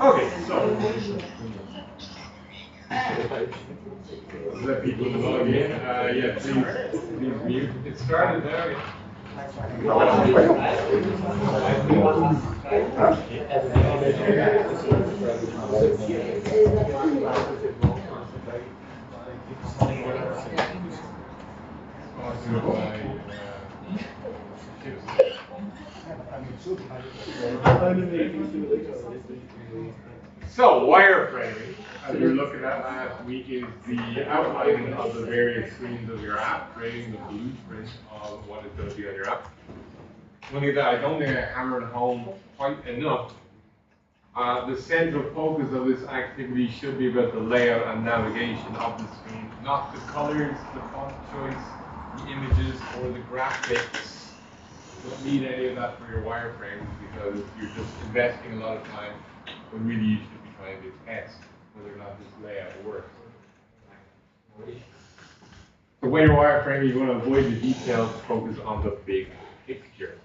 Okay, so let people log in. Yeah, please mute. It started now. Yeah. So wireframing, as we were looking at last week, is the outlining of the various screens of your app, creating the blueprint of what is going to be on your app. One thing that I don't think I hammered home quite enough, the central focus of this activity should be about the layout and navigation of the screen, not the colors, the font choice, the images, or the graphics. You don't need any of that for your wireframes because you're just investing a lot of time when really you should be trying to test whether or not this layout works. So when you're wireframing, you want to avoid the details, focus on the big picture.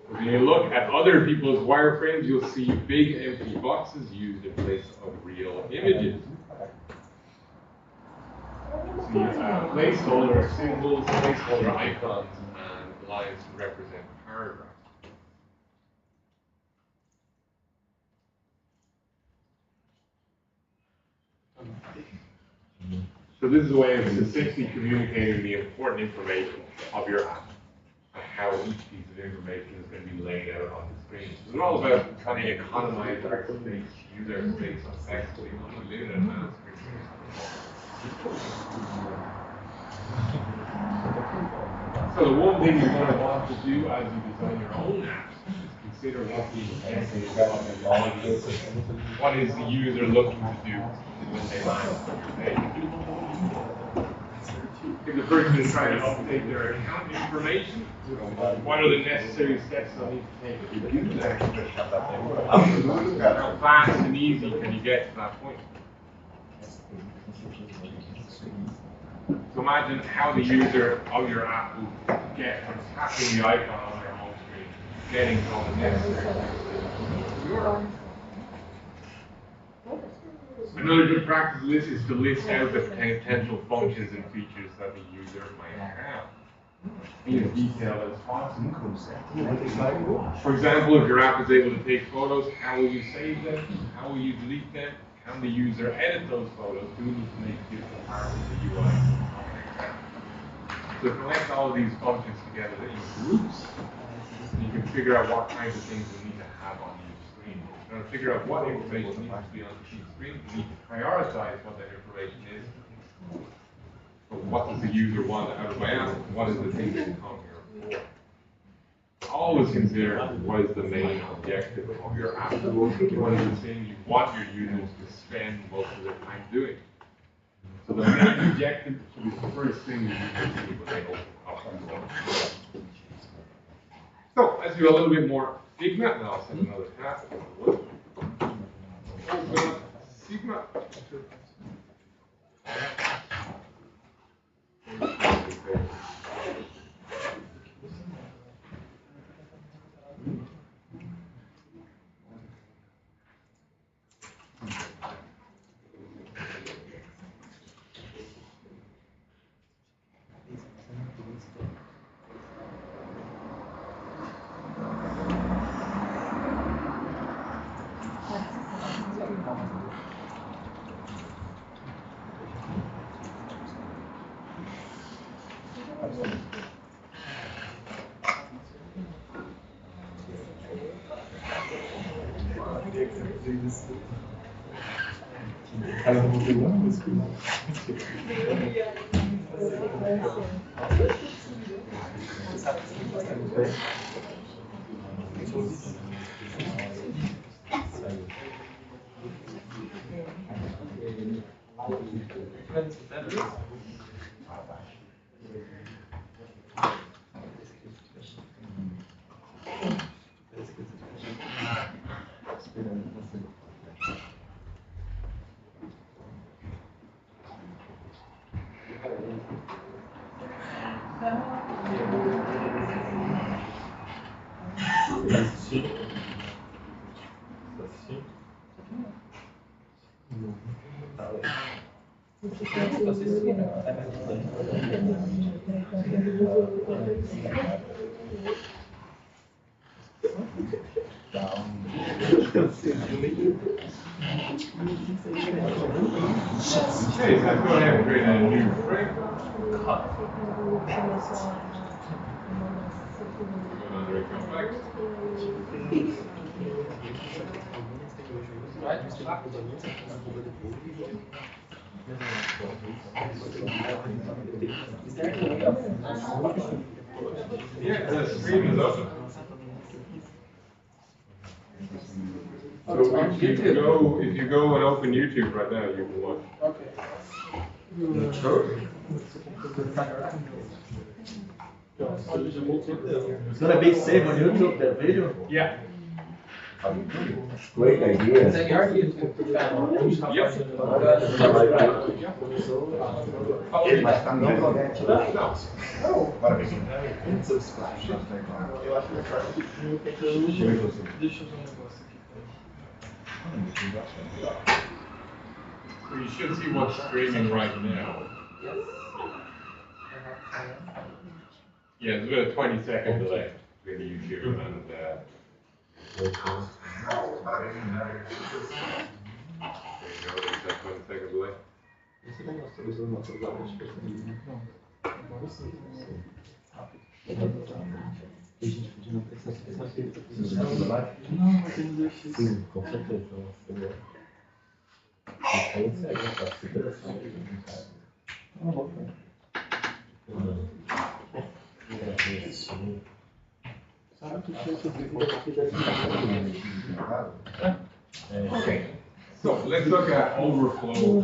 When you look at other people's wireframes, you'll see big empty boxes used in place of real images. See placeholder symbols, placeholder icons, and lines to represent paragraphs. So this is a way of succinctly communicating the important information of your app and how each piece of information is going to be laid out on the screen. So it's all about trying to economize our space, use our space effectively on a limited amount of screen. So the one thing you're going to want to do as you design your own apps is consider what the objective of the audience is. What is the user looking to do when they land on your page? If the person is trying to update their account information, what are the necessary steps they'll need to take to do that? How fast and easy can you get to that point? So imagine how the user of your app will get from tapping the icon on their home screen, getting to all the necessary steps. Another good practice of this is to list out the potential functions and features that the user might have. Be as detailed as possible. For example, if your app is able to take photos, how will you save them? How will you delete them? Can the user edit those photos? Do we need to make different parts of the UI? So collect all of these functions together in groups, and you can figure out what kinds of things you need to have on each screen. You're going to figure out what information needs to be on each screen. You need to prioritize what that information is. So what does the user want out of my app? What is the thing they come here for? Always consider what is the main objective of your app. What is the thing you want your users to spend most of their time doing? So the main objective should be the first thing you need to see when they open up. So let's do a little bit more Figma, and I'll send another tab. Open Sigma. Okay, so let's go ahead and create a new frame. Go under account flex. Yeah, the stream is open. So if you go and open YouTube right now, you can watch. It's gonna be safe on YouTube, that video? Yeah. Great idea. So you should see what's streaming right now. Yeah, there's about a 20-second delay between YouTube and there you go, there's that 20-second delay. Sim, com certeza. Okay, so let's look at overflow.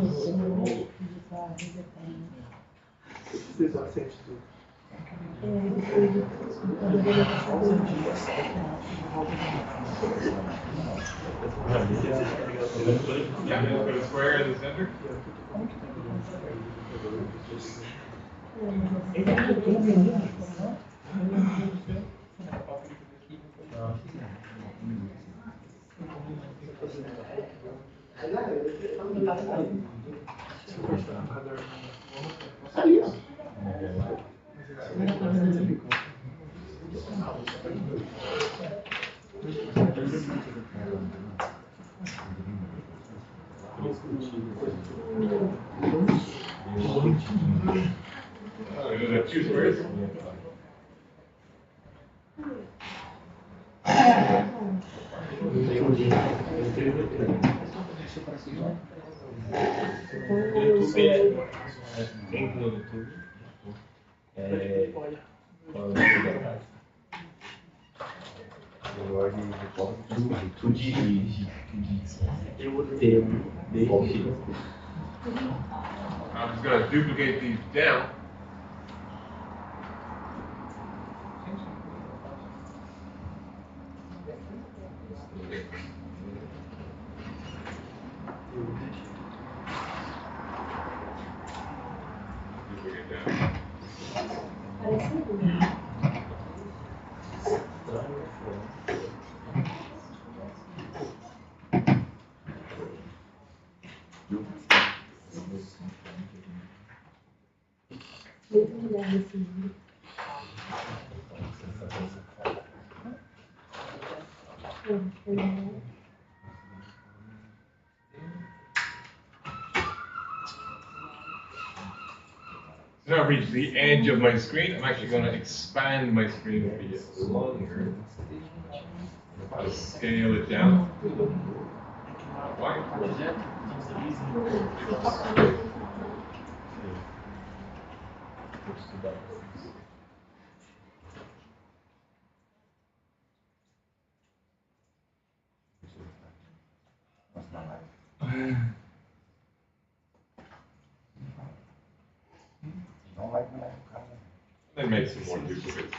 Yeah, let's put a square in the center. There's a two squares. I'm just going to duplicate these down. Duplicate down. So now I've reached the edge of my screen. I'm actually going to expand my screen a bit longer. I'll scale it down. Why? Then make some more duplicates.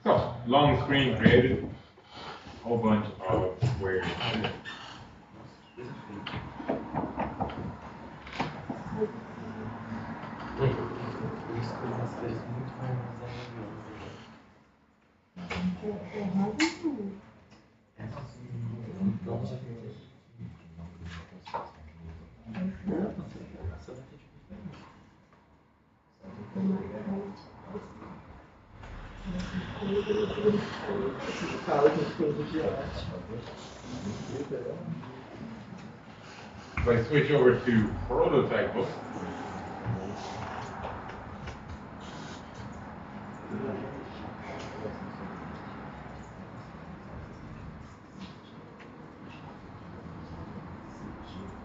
So, long screen created, a whole bunch of squares. Fala com coisa de arte. If I switch over to prototype book,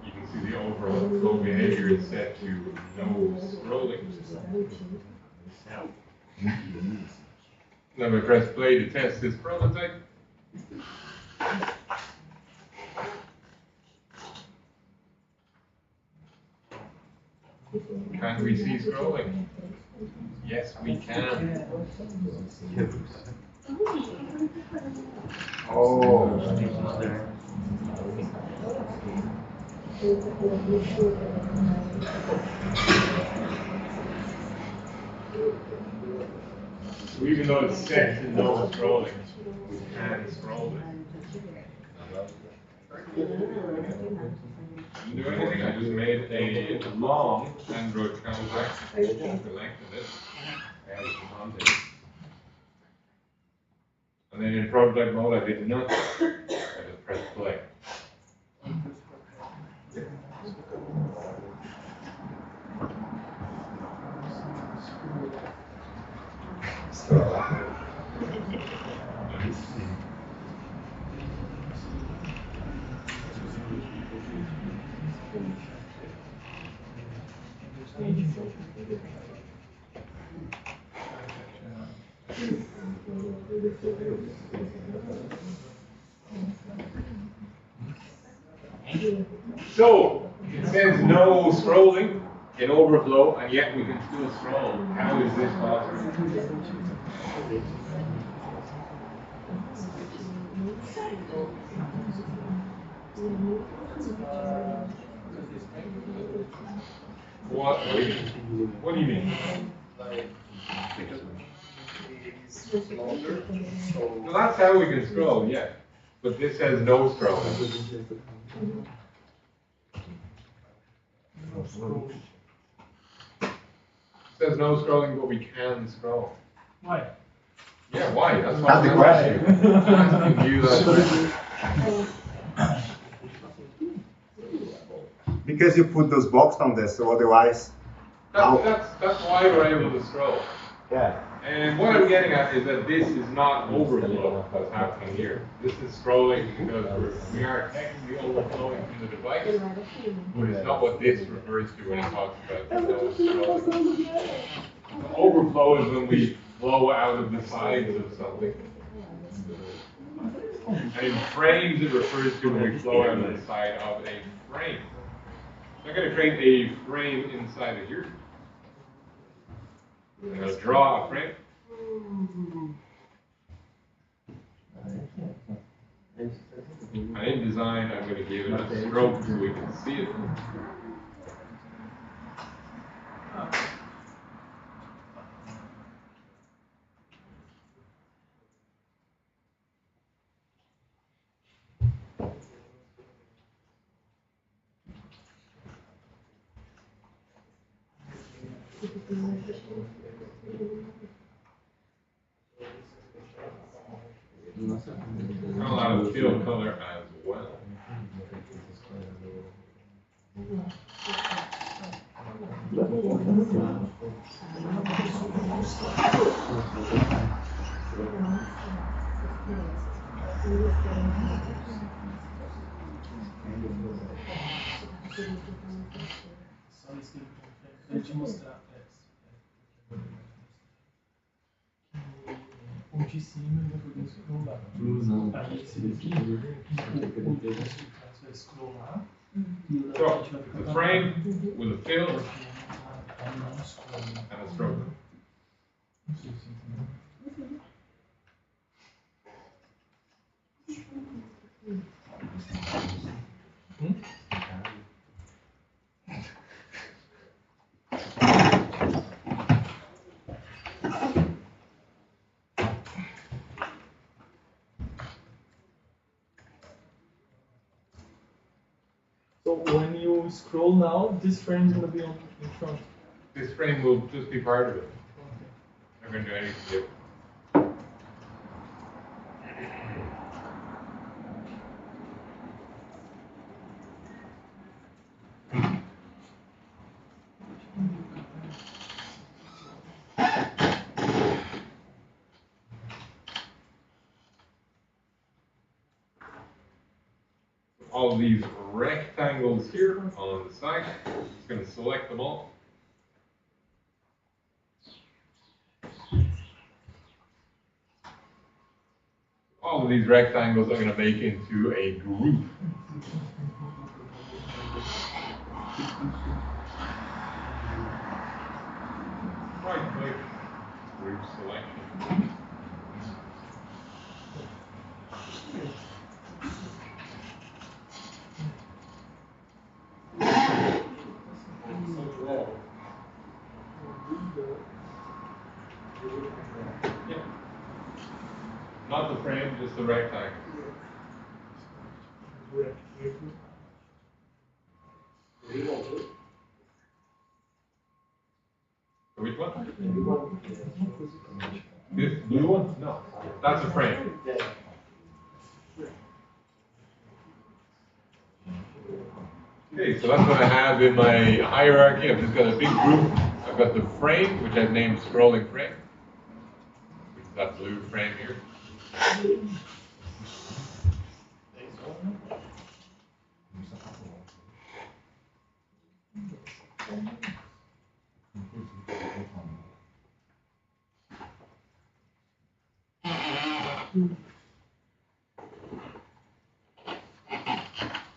you can see the overall flow behavior is set to no scrolling. Then we press play to test this prototype. Can we see scrolling? Yes, we can. Oh. So even though it's set to no scrolling, we can scroll it. Didn't do anything, I just made a long Android contract, the length of it, added some context. And then in prototype mode, I did nothing. I just pressed play. So, it says no scrolling in overflow, and yet we can still scroll. How is this possible? What do you mean? Well, that's how we can scroll, yeah. But this says no scrolling. It says no scrolling, but we can scroll. Why? Yeah, why? That's Not the I'm question. asking you that. Because you put those boxes on there, so otherwise. That's why we're able to scroll. Yeah. And what I'm getting at is that this is not overflow that's happening here. This is scrolling because we are technically overflowing through the device, but it's not what this refers to when it talks about no scrolling. Overflow is when we flow out of the sides of something. And in frames, it refers to when we flow out of the side of a frame. So I'm going to create a frame inside of here. I'm going to draw a frame. And in design, I'm going to give it a stroke so we can see it. And allow the field color as well. Deixa eu mostrar. Um de cima e depois um scrollar. Não. Aí esse daqui, vai scrollar. So, the frame with a fill and a stroke. So when you scroll now, this frame is going to be in front. This frame will just be part of it. I'm not going to do anything different. All of these rectangles here on the side, I'm just going to select them all. All of these rectangles I'm going to make into a group. Right click, group selection. Yeah. Not the frame, just the rectangle. Which one? This blue one? No, that's a frame. Okay, so that's what I have in my hierarchy. I've just got a big group. I've got the frame, which I've named scrolling frame. Which is that blue frame here.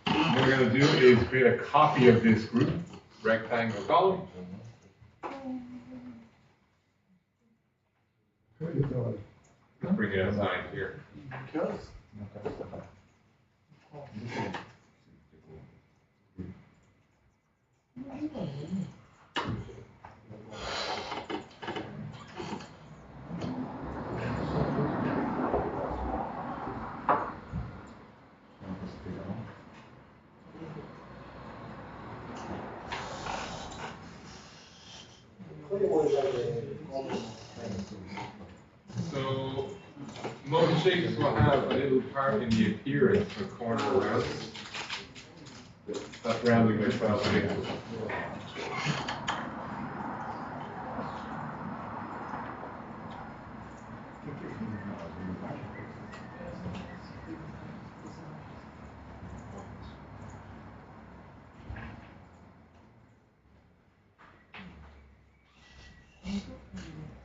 What we're going to do is create a copy of this group, rectangle column. Let's bring it outside here. So most shapes will have a little part in the appearance for corner rounds. That's rounding by 12 pixels.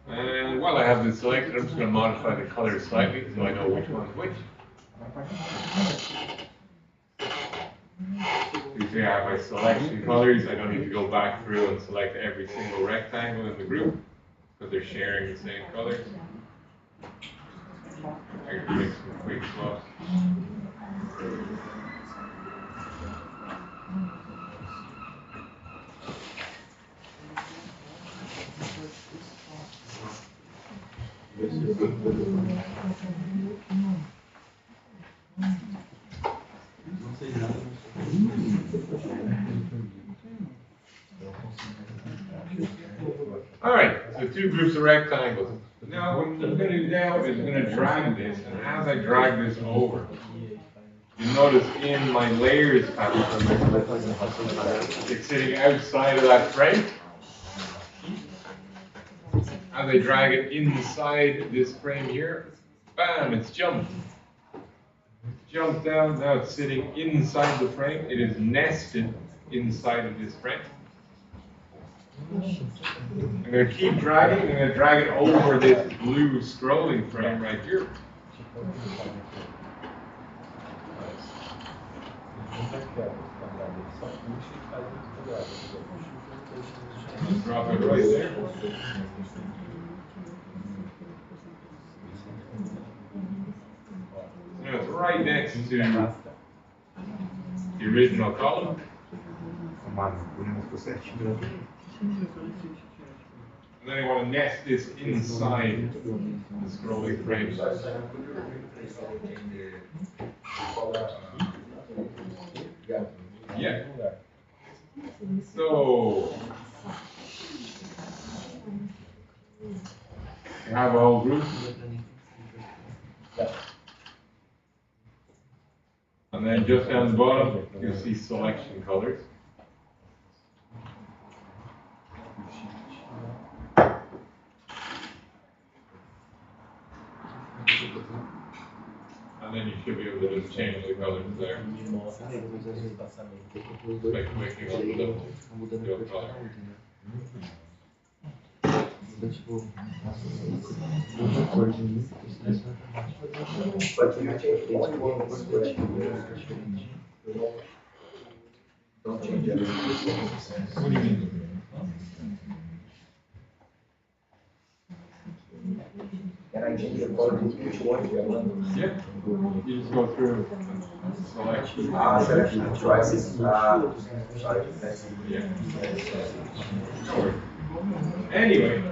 And while I have this selected, I'm just going to modify the color slightly so I know which one's which. You see I have my selection colors. I don't need to go back through and select every single rectangle in the group because they're sharing the same colors. I can make some quick swaps. All right, so two groups of rectangles. Now what I'm going to do now is I'm going to drag this, and as I drag this over, you notice in my layers panel, it's sitting outside of that frame. as I drag it inside this frame here, bam, it's jumped. Jumped down, now it's sitting inside the frame. It is nested inside of this frame. I'm going to keep dragging. I'm going to drag it over this blue scrolling frame right here. Drop it right there. Now it's right next to the original column. And then I want to nest this inside the scrolling frame. Yeah. So you have a whole group. And then just down the bottom, you see selection colors. And then you should be able to just change the colors there. By clicking on the color. Don't change everything. What do you mean? Can I change the color to which one? Yeah. You just go through selection. Selection choices. Sorry, that's Yeah. Sure. Anyway.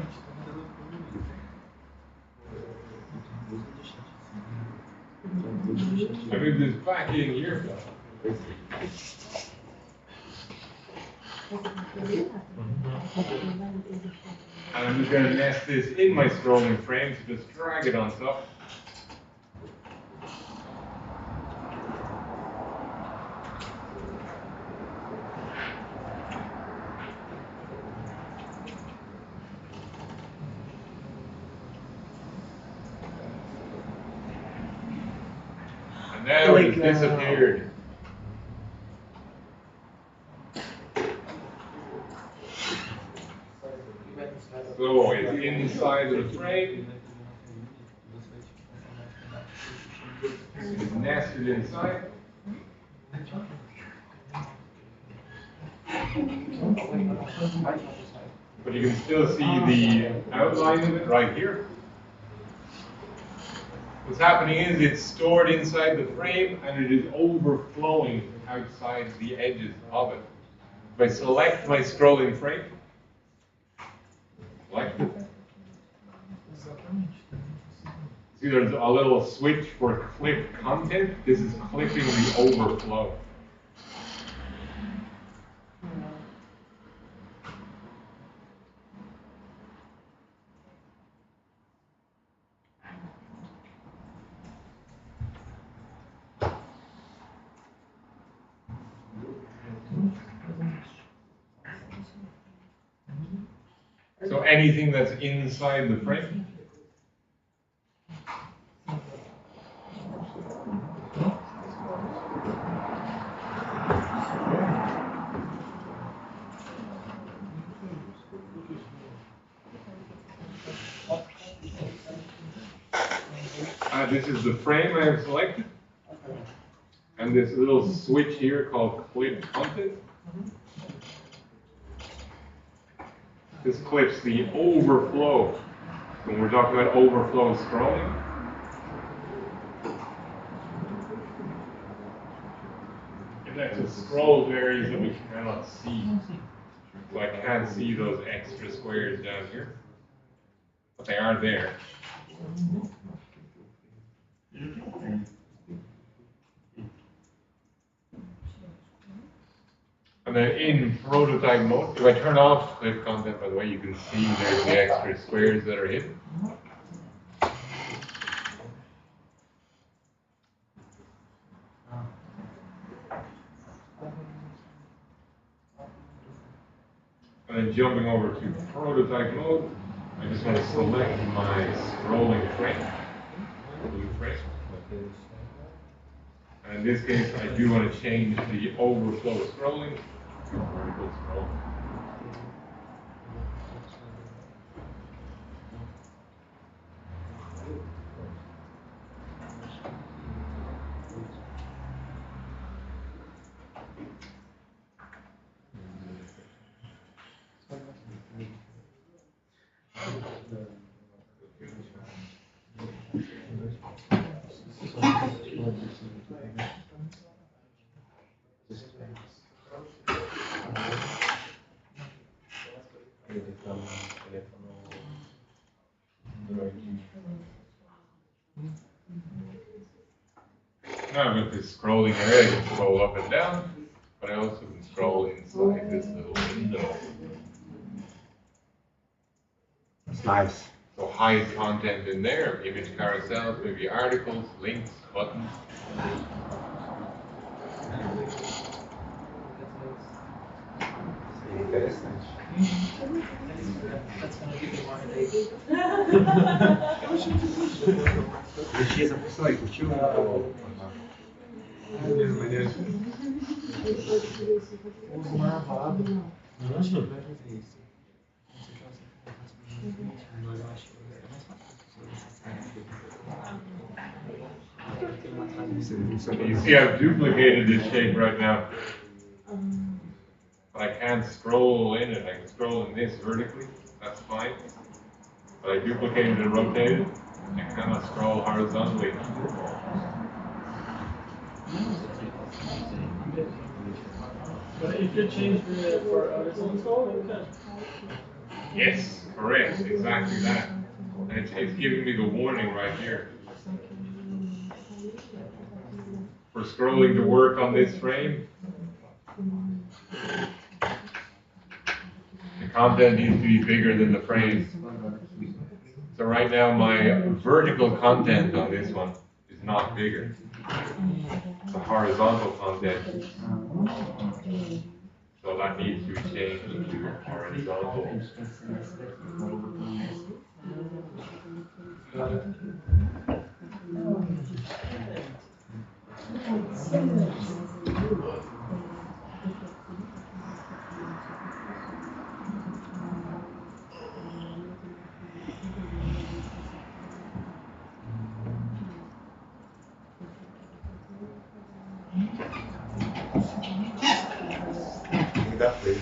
I move this back in here. And I'm just going to nest this in my scrolling frame, so just drag it on top. And now it has disappeared. So it's inside of the frame. It's nested inside. But you can still see the outline of it right here. What's happening is it's stored inside the frame and it is overflowing outside the edges of it. If I select my scrolling frame, select it. See, there's a little switch for clip content. This is clipping the overflow. So anything that's inside the frame. This is the frame I have selected. And this little switch here called clip content. This clips the overflow. When we're talking about overflow scrolling. It lets us scroll to areas that we cannot see. So I can't see those extra squares down here. But they are there. And then in prototype mode, if I turn off clip content, by the way, you can see there's the extra squares that are hidden. And then jumping over to prototype mode, I just want to select my scrolling frame, blue frame. And in this case, I do want to change the overflow scrolling to vertical scrolling. Now with this scrolling area, I can scroll up and down, but I also can scroll inside this little window. It's nice. So hide content in there, image carousels, maybe articles, links, buttons. Interessante. Curti essa função aí, curtiu? Maneiro. Uso marvado. You see I've duplicated this shape right now. But I can't scroll in it. I can scroll in this vertically, that's fine. But I duplicated and rotated. I cannot scroll horizontally. But if you change the for horizontal, you can. Yes, correct, exactly that. And it's giving me the warning right here. For scrolling to work on this frame, the content needs to be bigger than the frame. So right now my vertical content on this one is not bigger. The horizontal content. So that needs to be changed to horizontal. Ainda foi.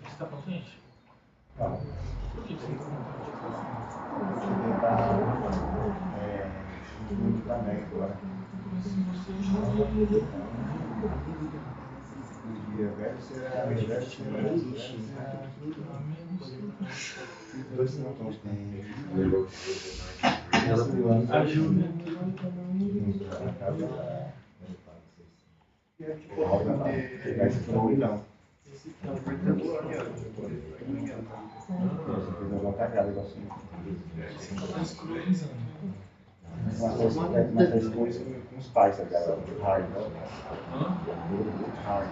Está contente? Não. Por que você não está Muito também agora. Dia velho será dois não tem. ajuda? Vai se for não. Não vou tacar assim. Mas as coisas com os pais, tá ligado? Hard. Hard.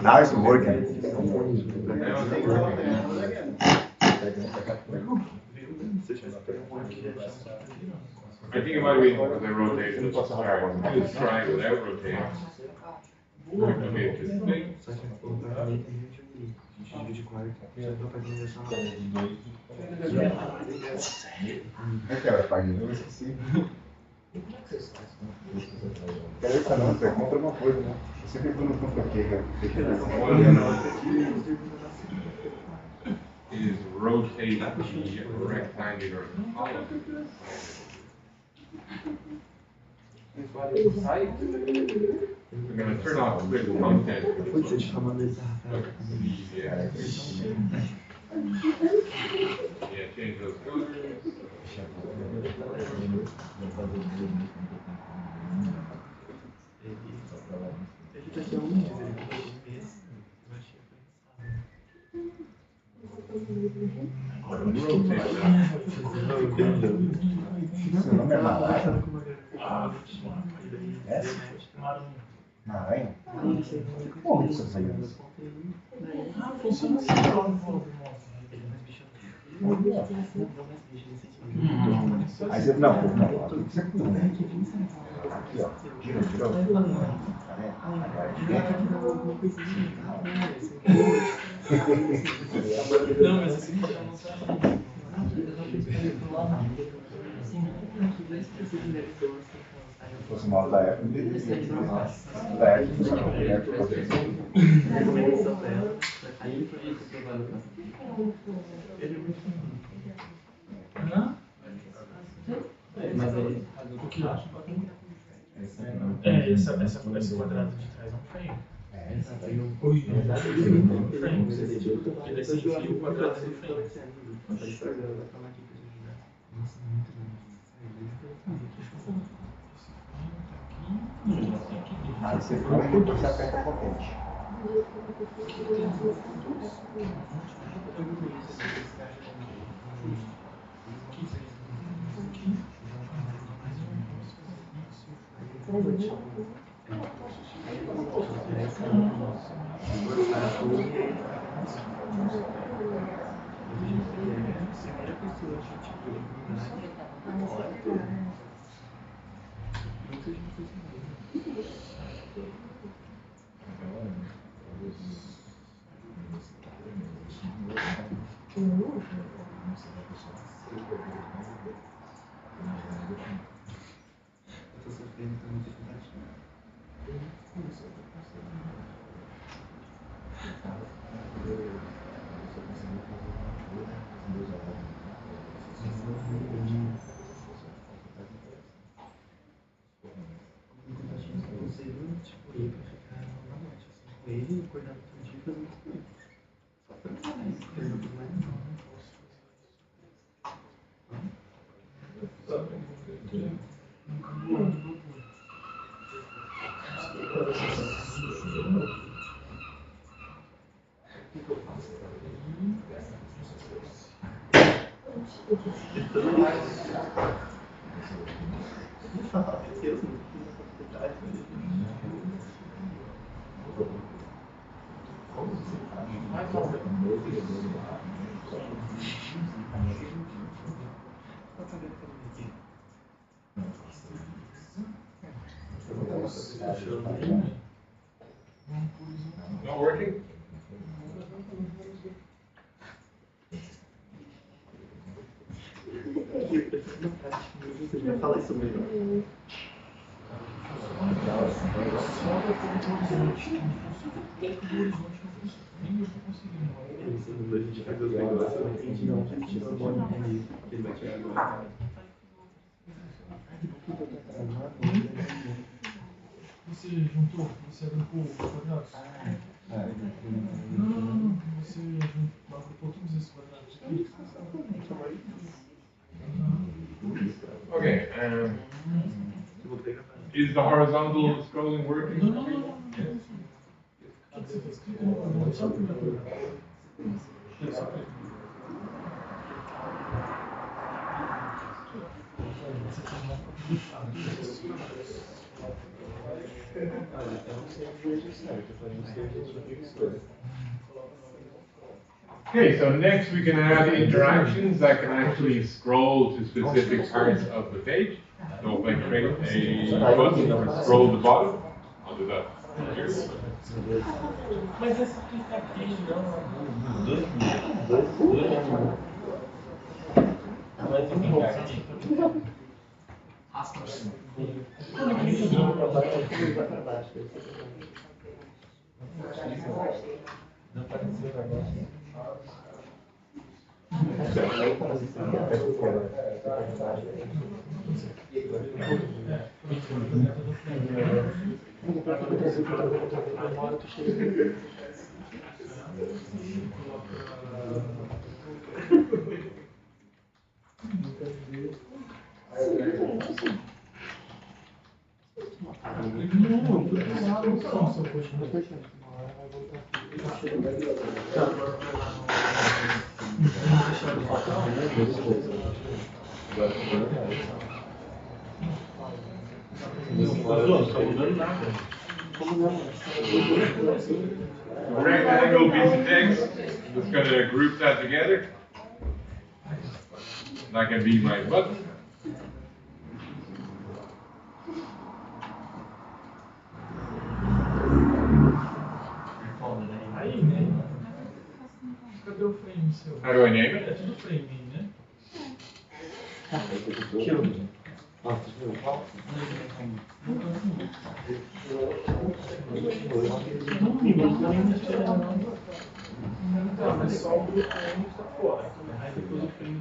Now it's working. I think it might be because I rotated it. Sorry, let's try it without rotating. Duplicate this thing. Aquela página, eu esqueci. Quero ver se não, você compra uma coisa, né? Eu sempre tô no compra queiga. is rotate the rectangular column. We're going to turn off quick content. Yeah, change those colors. Rotate that. Seu nome é Maranhão? É? Maranhão? Como isso aí? Funciona assim, Aí você, não, você aqui, ó, tirou. Agora de dentro. Não, mas assim, pra mostrar. Se fosse mal da época, da época. Mas aí, o que acha? Esse quadrado de trás é um frame. Ui, frame. E daí você enfia o quadrado no frame. Aí você põe e você aperta a potente. Not working? Você vai falar isso mesmo. Segundo a gente faz os negócios, eu não entendi não. A gente não pode entender que ele vai tirar agora. Você juntou, você agrupou os quadrados? Não, você agrupou todos esses quadrados aqui? Okay, is the horizontal scrolling working? Yes. Você fez clique no quadrado, só para Okay, so next we can add interactions that can actually scroll to specific parts of the page. So if I create a button or scroll the bottom, I'll do that here. Mas esse clique aqui não. Vai ter que voltar aqui. Raspa assim. Não apareceu agora. Rectangle piece of text. I'm just going to group that together. That can be my button. Aí, né? Cadê o frame seu? How do I name É it? tudo frame, né? Então, mas só o frame está fora. Aí depois o frame,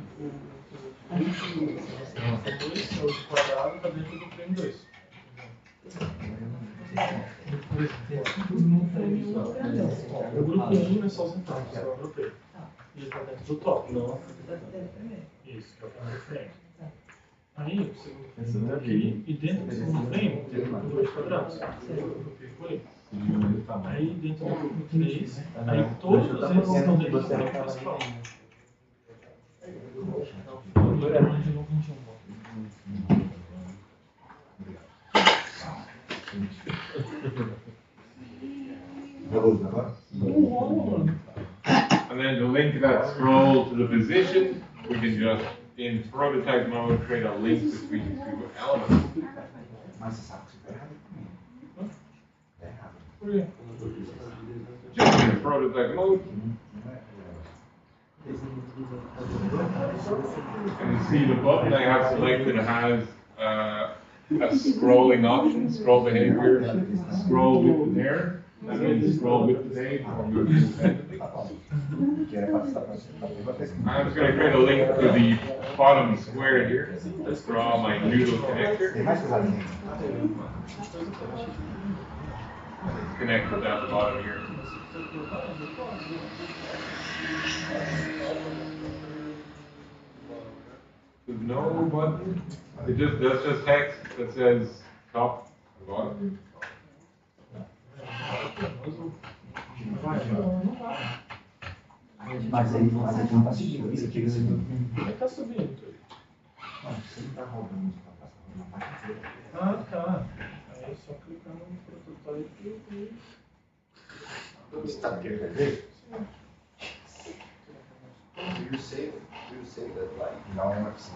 o 2, o quadrado, está dentro do frame 2. O grupo 1 é só os entradas, só agrupei. E ele está dentro do top. Isso, que é o primeiro frame. Aí o segundo frame está aqui, e dentro do segundo frame tem dois quadrados. Aí dentro do grupo 3, aí todos eles estão dentro do frame principal. Agora é de novo 21. And then to link that scroll to the position, we can just, in prototype mode, create a link between two elements. Just in prototype mode. And you see the button I have selected has a scrolling option, scroll behavior, scroll width and error. That means scroll width and age or move independently. I'm just going to create a link to the bottom square here. Let's draw my noodle connector. Let's connect with that bottom here. There's no button. That's just text that says top and bottom. Mas aí você não está seguindo isso aqui, você Ele está subindo. não, você não está rodando na parte inteira. Ah, tá. Aí é só clicar no prototype e... Você está querendo ver? Do you save that line? Não é assim.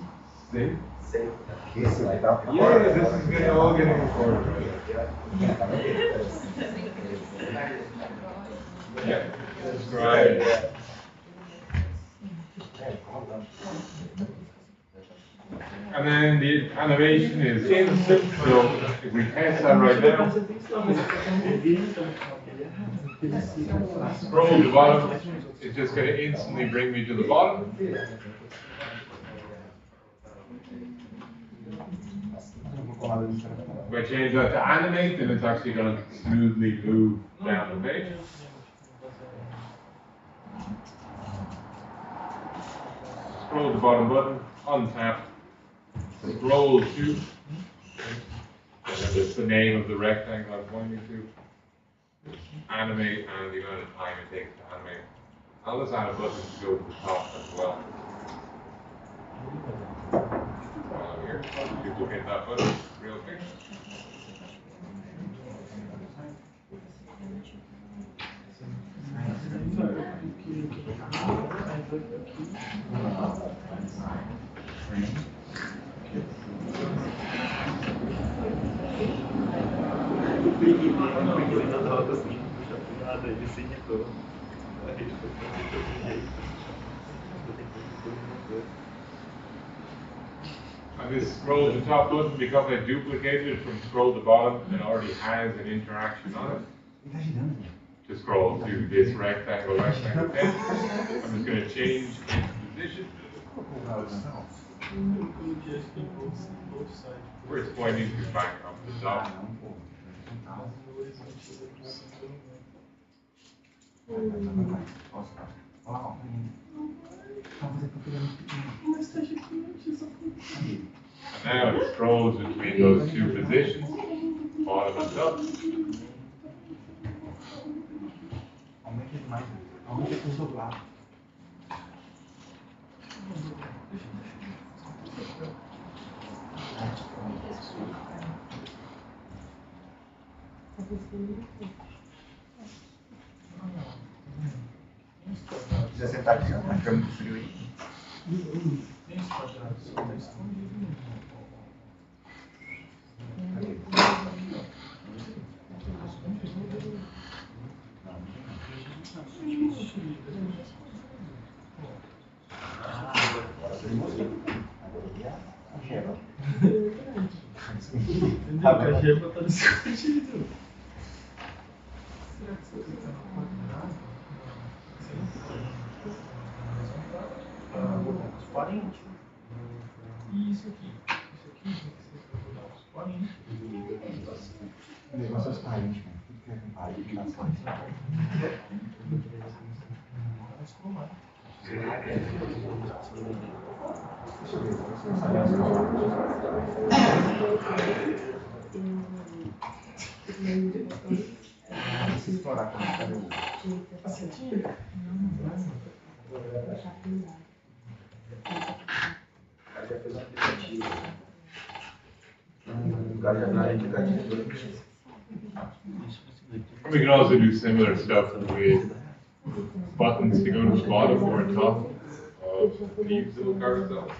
See? Save. Esse vai dar para Yeah, this is getting all getting recorded. Yeah, that's right. And then the animation is instant, so if we test that right now, scroll to the bottom, it's just going to instantly bring me to the bottom. If I change that to animate, then it's actually going to smoothly move down the page. Scroll to the bottom button, untap, scroll to, and then it's the name of the rectangle I'm pointing to, animate, and the amount of time it takes to animate. I'll just add a button to go to the top as well. While I'm here, I'll duplicate that button real quick. And this scroll to top button, because I duplicated it from scroll to bottom, it already has an interaction on it. To scroll to this rectangle, rectangle 10. I'm just going to change its position. Just in both sides. Where it's pointing to back up the top. And now it scrolls between those two positions, bottom and top. Precisa sentar aqui, ó, na cama de frio aí. Tem esse quadrado, só tá escondido. A gema tá escondido. Será que você tá no quadrado? Os 40. E isso aqui? Isso aqui tem que ser os 40. O negócio é os parentes, mano. Tudo que é com parente, na sua. Vamos colar. Deixa eu ver, você não sabe as Se explorar como está o cara já fez um aplicativo. O cara já fez um aplicativo. We can also do similar stuff with buttons to go to the bottom or top of these little carousels.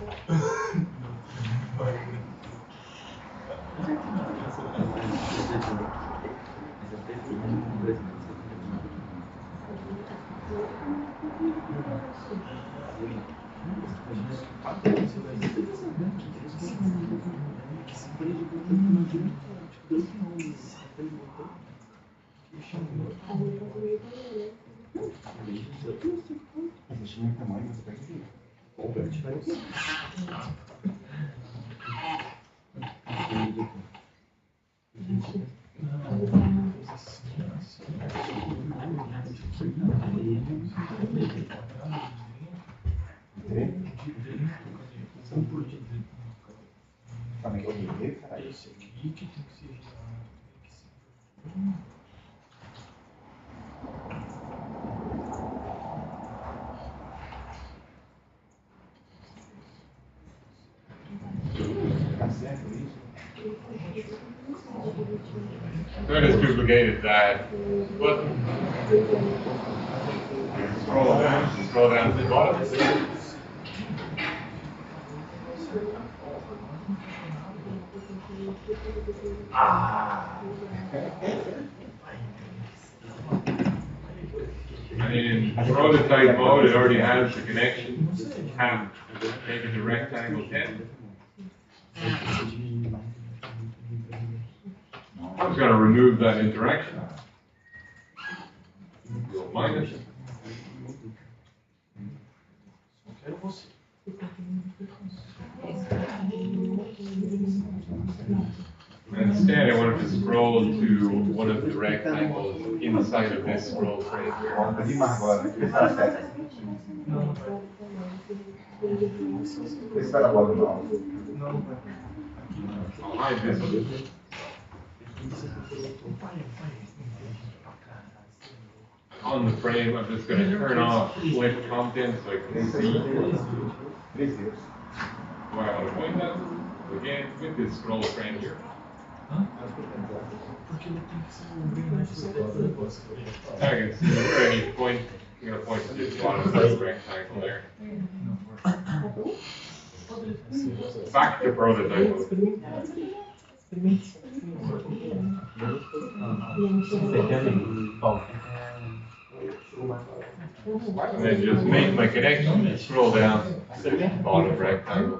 Existe muito tamanho, você pega aqui. Também eu liguei, caralho. Esse aqui que tem que ser girado. Tá certo isso? So I just duplicated that button. Scroll down to the bottom. And in prototype mode, it already has the connection. Have taken the rectangle 10. I was going to remove that interaction. Go minus. Quero você. And instead, I wanted to scroll to one of the rectangles inside of this scroll frame. Vamos pedir mais agora. Tá certo. Não vai. Espera agora, não. Não vai. I'll hide this one. On the frame, I'm just going to turn off flip content so I can see Preciso. where I want to point that. Again, with this scroll frame here. Porque ele tem que ser bem mais negócio. I can see where I need to point. I'm going to point to this bottom of this rectangle there. Back to prototype mode. And then just make my connection and scroll down to the bottom rectangle.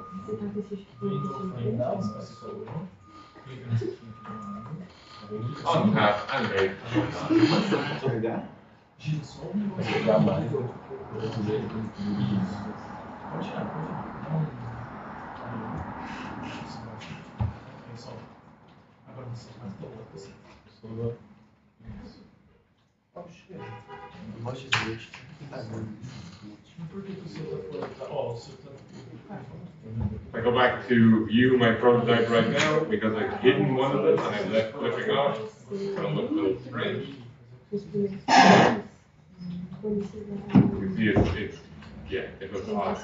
Untap and make. Pode tirar, pode tirar. Não. Aí só. Agora você faz da outra assim. Sola. Gosto de ver. Por que o seu tá fora? Ó, o seu tá. If I go back to view my prototype right now, because I've hidden one of them and I've left clipping off, it's going to look a little strange. You see it's yeah, it looks odd.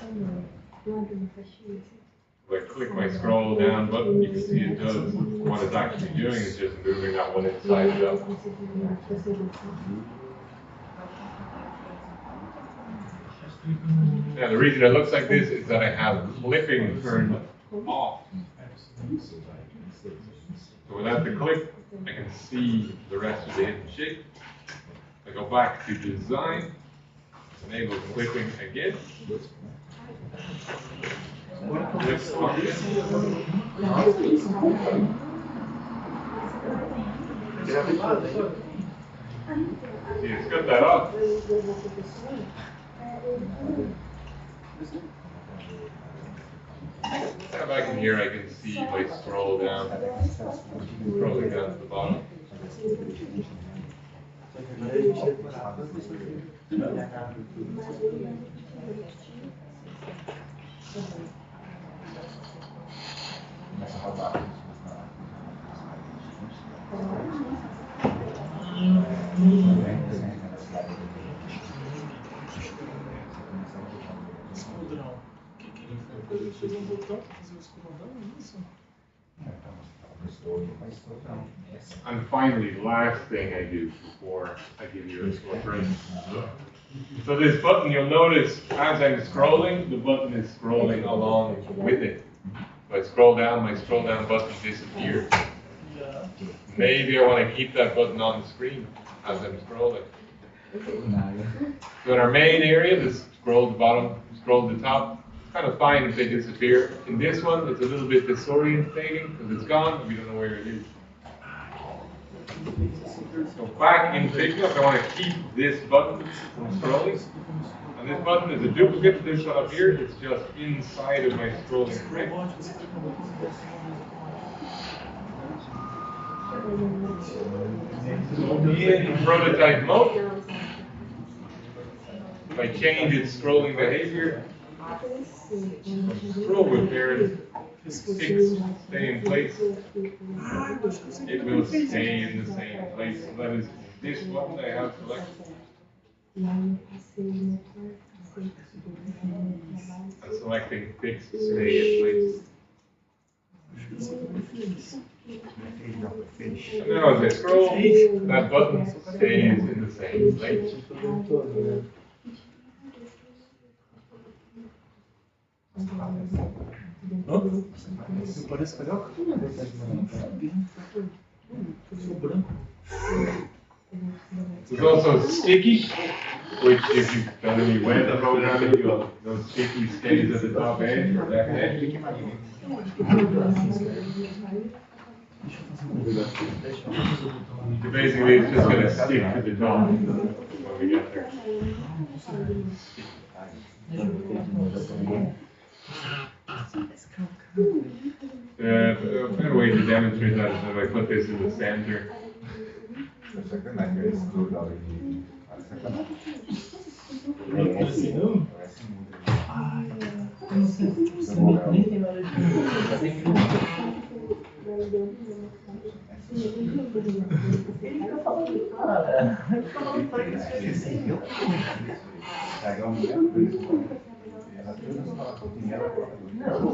If I click my scroll down button, you can see it does. What it's actually doing is just moving that one inside up. Now the reason it looks like this is that I have clipping turned off. So without the clip, I can see the rest of the hidden shape. I go back to design, enable clipping again. Clip function. See, it's got that off. Now back in here, I can see if I scroll down, scrolling down to the bottom. Começa a rodar. Escudrão. O que ele fez? Ele fez um botão para fazer o escudrão, é isso? And finally, the last thing I do before I give you a score. So this button, you'll notice as I'm scrolling, the button is scrolling along with it. If I scroll down, my scroll down button disappears. Yeah. Maybe I want to keep that button on the screen as I'm scrolling. So in our main area, the scroll to the bottom, scroll to the top, it's kind of fine if they disappear. In this one, it's a little bit disorientating because it's gone and we don't know where it is. So back in Figma, I want to keep this button from scrolling. And this button is a duplicate of this one up here. It's just inside of my scrolling frame. In prototype mode, if I change its scrolling behavior, scroll with pairs, sticks stay in place. It will stay in the same place. So that is this button I have selected. And selecting fixed stay in place. And now as I scroll, that button stays in the same place. Parece carioca? There's also sticky, which if you've done any web programming, you'll those sticky stays at the top edge or left edge. So basically, it's just going to stick to the top when we get there. A better way to demonstrate that is if I put this in the center.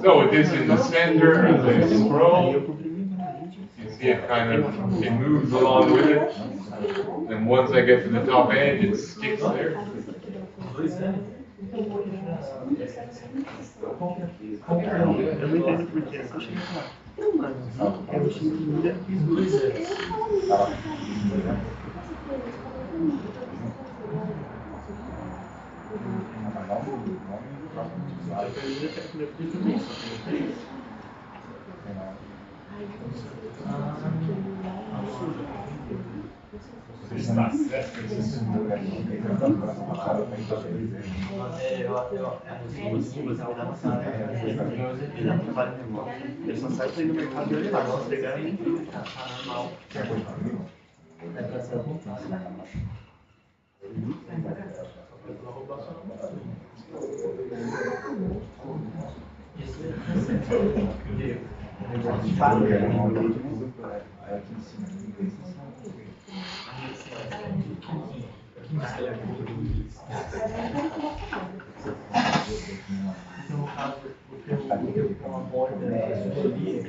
So with this in the center, as I scroll, you see it it moves along with it. And once I get to the top edge, it sticks there. Está certo. Ele não trabalha no negócio. Ele só sai pra ir no mercado e olha lá. Se pegar, nem tá normal. É pra ser apontado. Então, no caso, eu com a borda ali,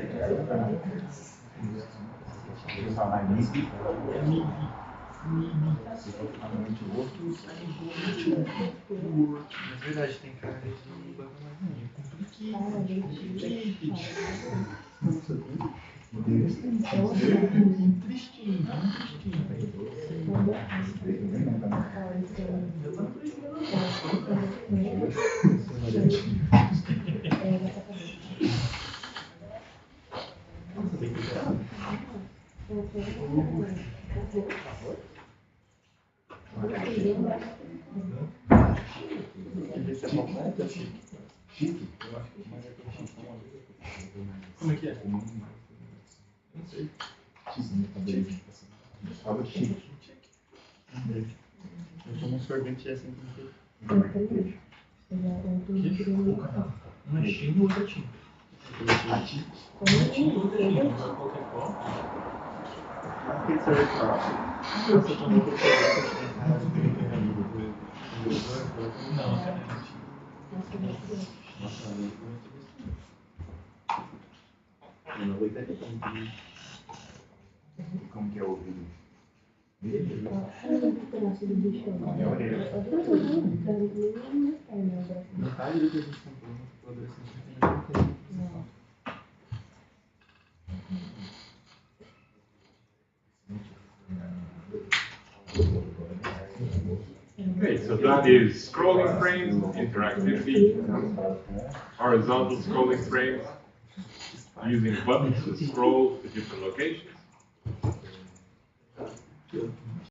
na verdade, tem cara de banco mais Como é que é? Não sei. Eu tomo um sorvete assim. Não é China ou é China? Aquele sorvete lá. Eu só tomei por Não, cara. Eu não vou entender Como que é o ouvido? no caso do que a gente comprou no adolescente, Okay, so that is scrolling frames, interactivity, horizontal scrolling frames, using buttons to scroll to different locations.